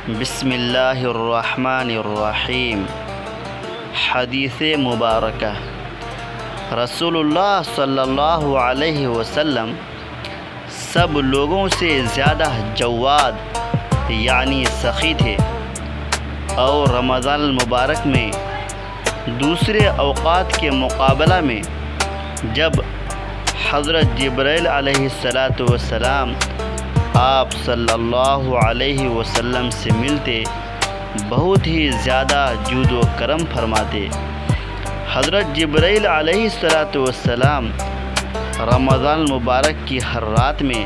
بسم اللہ الرحمن الرحیم۔ حدیث مبارکہ۔ رسول اللہ صلی اللہ علیہ وسلم سب لوگوں سے زیادہ جواد یعنی سخی تھے، اور رمضان المبارک میں دوسرے اوقات کے مقابلہ میں جب حضرت جبرائیل علیہ السلام آپ صلی اللہ علیہ وسلم سے ملتے بہت ہی زیادہ جود و کرم فرماتے۔ حضرت جبرائیل علیہ السلام رمضان المبارک کی ہر رات میں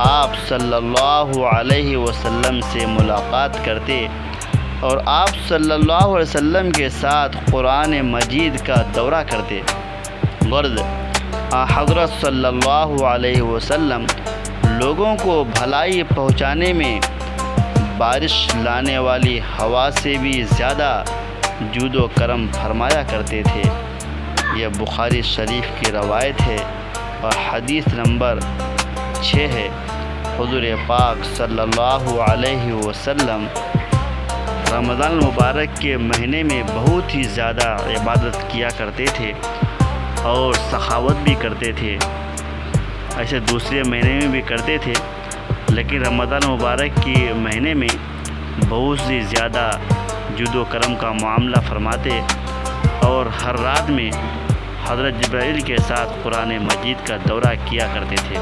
آپ صلی اللہ علیہ وسلم سے ملاقات کرتے اور آپ صلی اللہ علیہ وسلم کے ساتھ قرآن مجید کا دورہ کرتے۔ غرض حضرت صلی اللہ علیہ وسلم لوگوں کو بھلائی پہنچانے میں بارش لانے والی ہوا سے بھی زیادہ جود و کرم فرمایا کرتے تھے۔ یہ بخاری شریف کی روایت ہے اور حدیث نمبر 6 ہے۔ حضور پاک صلی اللہ علیہ وسلم رمضان المبارک کے مہینے میں بہت ہی زیادہ عبادت کیا کرتے تھے اور سخاوت بھی کرتے تھے۔ ایسے دوسرے مہینے میں بھی کرتے تھے، لیکن رمضان مبارک کے مہینے میں بہت سی زیادہ جود و کرم کا معاملہ فرماتے اور ہر رات میں حضرت جبرائیل کے ساتھ قرآن مجید کا دورہ کیا کرتے تھے۔